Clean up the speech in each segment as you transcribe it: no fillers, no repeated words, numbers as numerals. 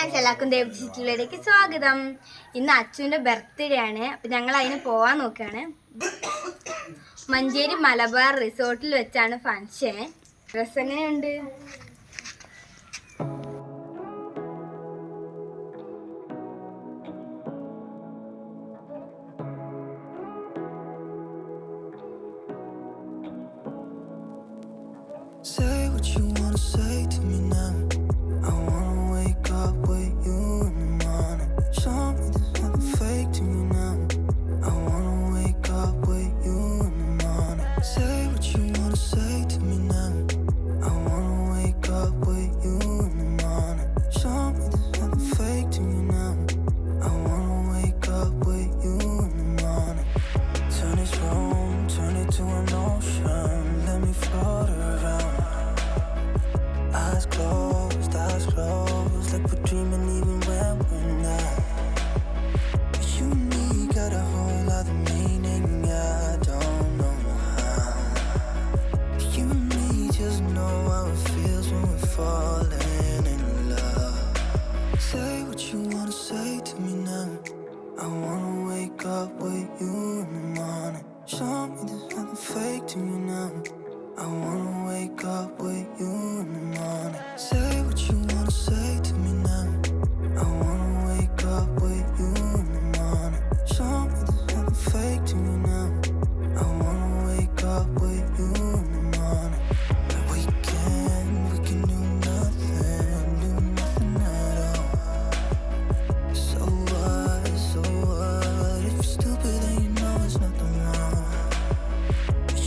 Friends, എല്ലാവർക്കും ദേവചിറ്റിലേക്ക് സ്വാഗതം. ഇന്ന് അച്ചുവിൻ്റെ ബർത്ത്ഡേ ആണ്. അപ്പം ഞങ്ങൾ അതിന് പോകാൻ നോക്കുകയാണ്. മഞ്ചേരി മലബാർ റിസോർട്ടിൽ വെച്ചാണ് ഫംഗ്ഷൻ. ഡ്രസ് എങ്ങനെയുണ്ട്? Say what you wanna say to me now. I wanna wake up with you in the morning. Show me there's nothing fake to me now. I wanna wake up with you in the morning. Say what you wanna say to me now. I wanna wake up with you in the morning. Show me there's nothing fake to me now. I wanna wake up with you in the morning. Turn this room, turn it to an ocean. Let me float around. Eyes closed, like we're dreaming even when we're not. You and me got a whole other meaning, I don't know how. You and me just know how it feels when we're falling in love. Say what you wanna say to me now. I wanna wake up with you in the morning. Show me there's nothing fake to me now. I wanna wake up with you in the morning. Say what you wanna say to me now. I wanna wake up with you in the morning. Show me there's nothing fake to me now. I wanna wake up with you in the morning. We can do nothing at all. So what, if you're stupid then you know it's nothing wrong.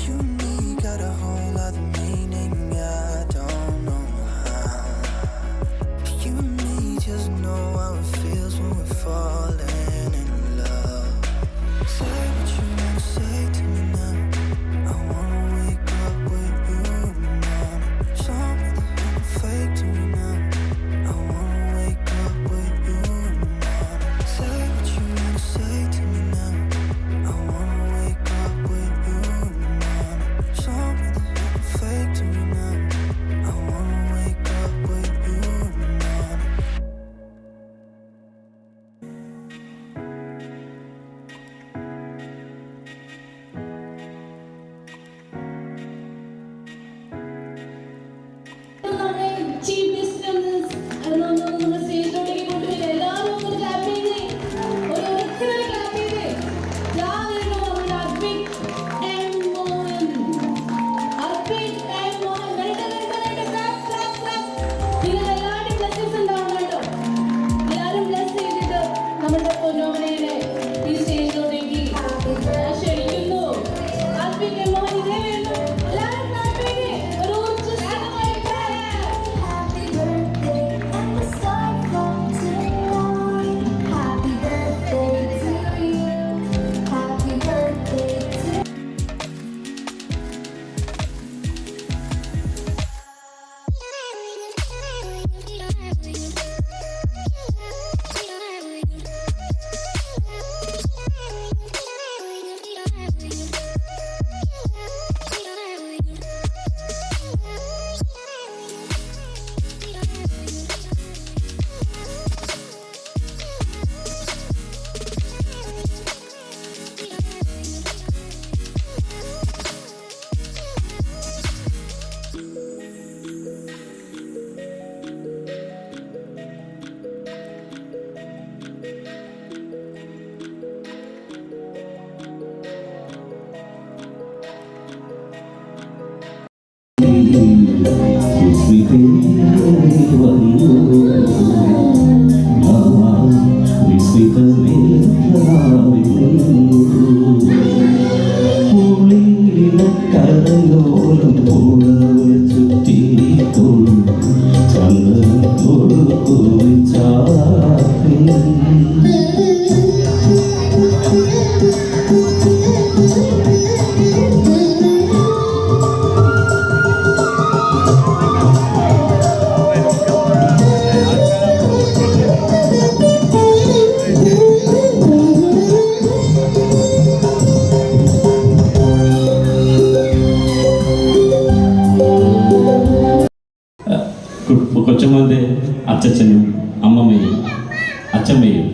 You and me got a whole other meaning, I don't know how. You and me just know how it feels when we're falling in love. Say what you wanna say to me now. I wanna wake up with you in the morning. Show me there's nothing fake to me now. I wanna wake up with you in the morning. Say what you wanna say to me now. I wanna wake up with you in the morning. Show me there's nothing fake to me now. I wanna wake up with you in the morning. കൊച്ചുമോൻ്റെ അച്ചച്ചനും അമ്മമ്മയും അച്ഛമ്മയും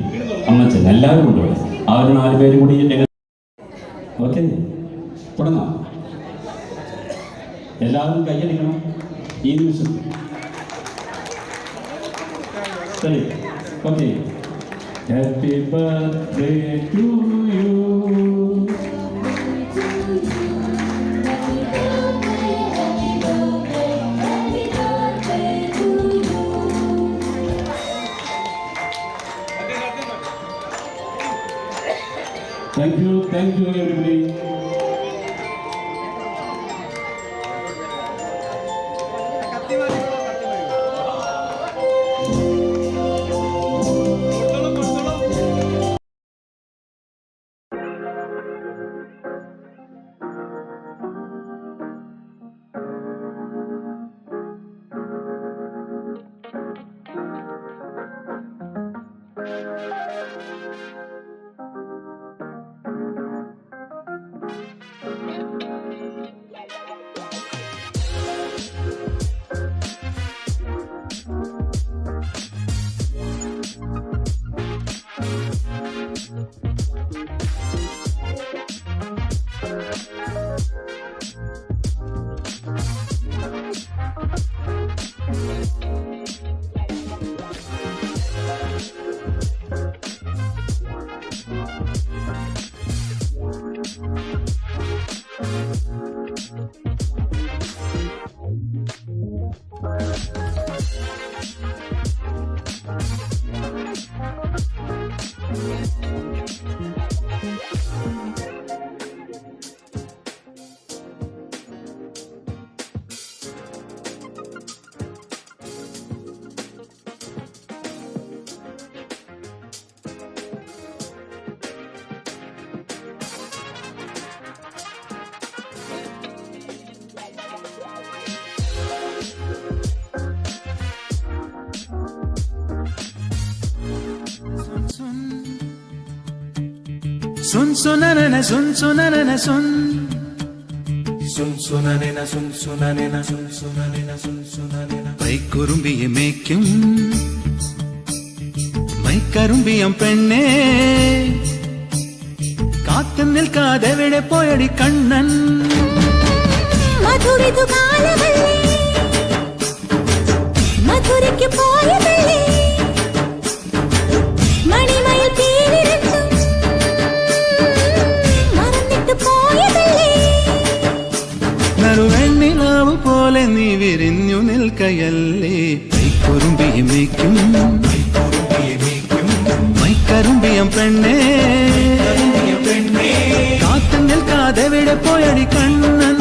അമ്മച്ചൻ എല്ലാവരും ഉണ്ട് ഇവിടെ. ആ ഒരു 4 പേരും കൂടി okay, തുടങ്ങാം. എല്ലാവരും കൈയടിക്കണം ഈ നിമിഷത്തിൽ. ശരി, okay. Happy birthday to you. Thank you everybody. Sun sunanana sun sunanana sun sun sunanena sun sunanena sun sunanena sun sunanena പൈക്കുറുമ്പിയെ മേയ്ക്കും മൈക്കറുമ്പിയം പെണ്ണേ കാത്തു നിൽക്കാതെ എവിടെ പോയടി കണ്ണൻ മധുരിതു കാലമല്ലേ മധുരയ്ക്ക് പോയതല്ലേ മണിമയിൽ തീരിരച്ചും മറന്നിട്ട് പോയതല്ലേ നറുവെണ്ണിലാവ് പോലെ നീ വിരിഞ്ഞു നിൽക്കയല്ലേ പൈക്കുറുമ്പിയെ മേയ്ക്കും മൈക്കറുമ്പിയം പെണ്ണേ കാത്തു നിൽക്കാതെ എവിടെ പോയടി Kannan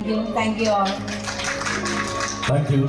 Thank you all. Thank U.